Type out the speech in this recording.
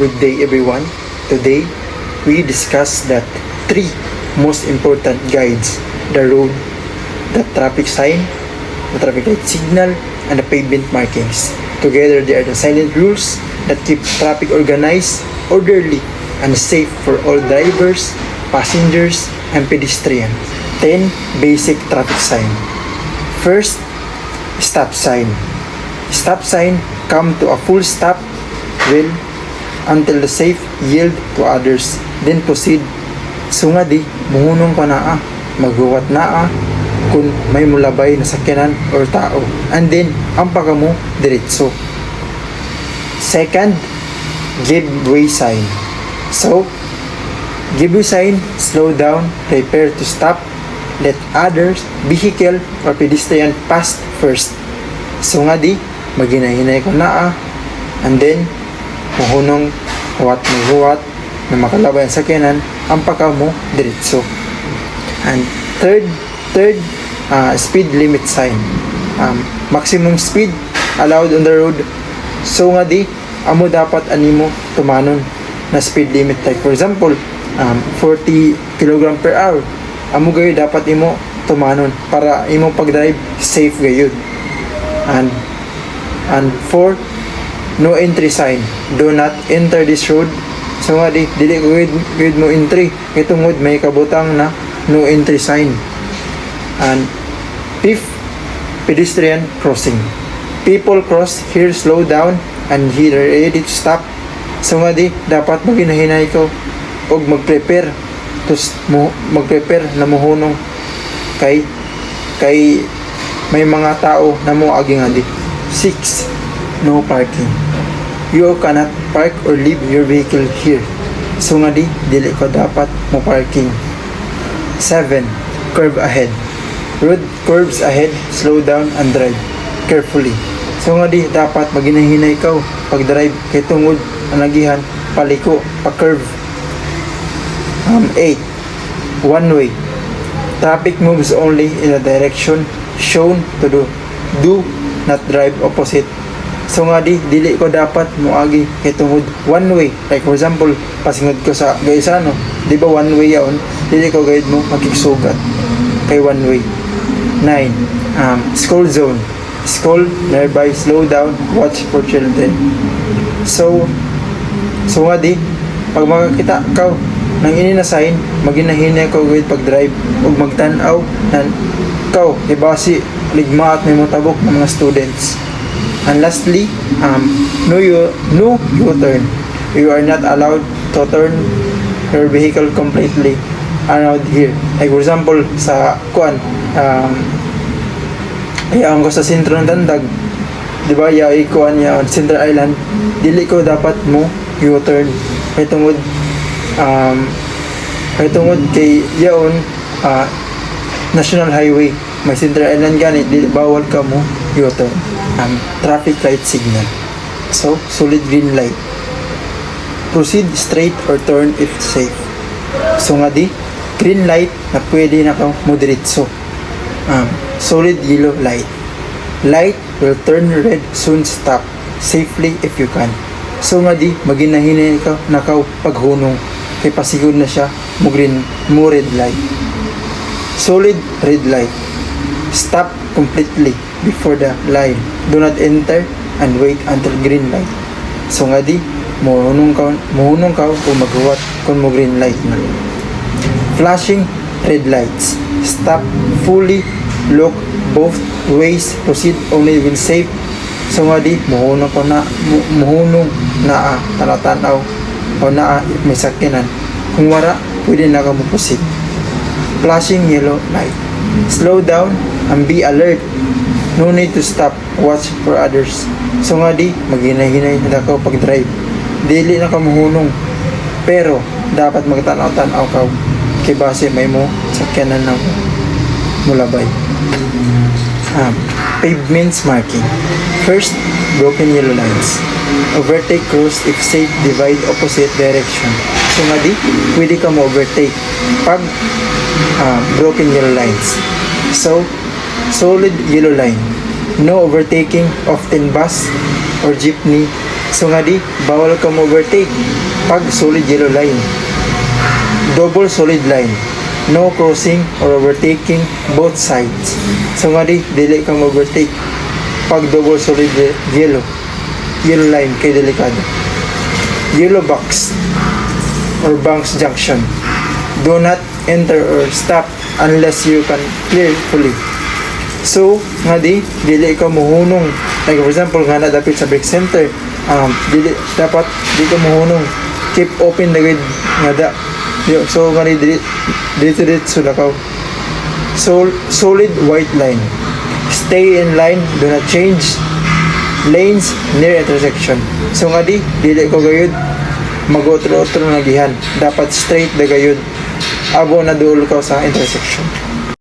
Good day everyone. Today, we discuss that three most important guides: the road, the traffic sign, the traffic light signal, and the pavement markings. Together, they are the silent rules that keep traffic organized, orderly, and safe for all drivers, passengers, and pedestrians. 10 basic traffic sign. First, stop sign. Stop sign come to a full stop will until the safe yield to others, then proceed. So nga di, muhunong pa naa, maghuwat naa, kung may mulabay na sakyanan or tao. And then, ang paka mo, diretso. Second, give way sign. So, give way sign, slow down, prepare to stop, let others, vehicle, or pedestrian pass first. So nga di, maginahinay ko naa, and then, muhunong huwat na makalabay ang sakyanan, ang paka mo, diretso. And third, speed limit sign. Maximum speed allowed on the road. So nga di, amo dapat animo tumanon na speed limit. Like for example, 40 kg per hour. Amo gayo dapat imo tumanon para imo pag-drive safe gayud. And fourth, no entry sign. Do not enter this road. So nga di, dili ko gayud mo entry. Itungod may kabutang na no entry sign. And fifth, pedestrian crossing. People cross here, slow down, and here ready to stop. So nga di, dapat maginahinay ko o mag-prepare na muhunong kay may mga tao na mo agi nga di. 6. No parking. You cannot park or leave your vehicle here. So nga di, dili ko dapat mo parking. 7. Curve ahead. Road curves ahead, slow down and drive carefully. So nga di, dapat maginahinay ka pag-drive kay tungod ang nagihan, paliko, pa-curve. 8. One way. Traffic moves only in a direction shown to do not drive opposite. So nga di, dili ko dapat moagi kay tungod one way. Like for example, pasingod ko sa Gaisano, di ba one way yaon? Dili ko guide mo makiksugat kay one way. 9. School zone. School nearby, slow down, watch for children. So nga di, pag makakita ka nang ini na sign, maginahinay ko with pag-drive ug magtan-aw nan ikaw ibasi ligma at may motabok ng mga students. And lastly, no U-turn. You are not allowed to turn your vehicle completely around here. Like for example, sa kuan, ayaw ko sa sentro ng Dandag, di ba, yaw ikuan ya Central Island, dili ko dapat mo U-turn kay tungod kay yaon National Highway, may Central Island ganit, di bawal ka mo U-turn. Traffic light signal. So, solid green light. Proceed straight or turn if safe. So nga di, green light na pwede na ka moderitso. Solid yellow light. Light will turn red, soon stop safely if you can. So nga di, maginahinay ka nakaw paghunong kay pasigod na siya mo red light. Solid red light. Stop completely before the line. Do not enter and wait until green light. So nga di, muhunong ka o maghuwat kung mo green light na. Flashing red lights. Stop fully, look both ways, proceed only when safe. So nga di, muhunong na talatanaw o naa may sakyanan. Kung wala, pwede na ka mo proceed. Flashing yellow light. Slow down and be alert. No need to stop, watch for others. So nga di, maghinay-hinay na ka pag-drive. Dili na ka muhunong, pero dapat magtanaw-tanaw ka kay base may mo sakyanan na mulabay. Pavements marking. First, broken yellow lines. Overtake cross if safe, divide opposite direction. So nga di, pwede ka mo overtake pag broken yellow lines. So, solid yellow line. No overtaking, often bus or jeepney So nga di, bawal ka mo overtake pag solid yellow line. Double solid line. No crossing or overtaking both sides. So nga di, dili ka mo overtake pag double solid yellow line kay delikado. Yellow box or Banks Junction. Do not enter or stop unless you can clear fully. So, nga dili ka muhunong. Like for example, nga na dapit sa break center, dapat di ka muhunong. Keep open the grid nga da. So, nga dito sulakaw. So, solid white line. Stay in line, do not change lanes near intersection. So nga dili ko gayud mag-otro-otro na gihan. Dapat straight da gayud abo na duol ka sa intersection.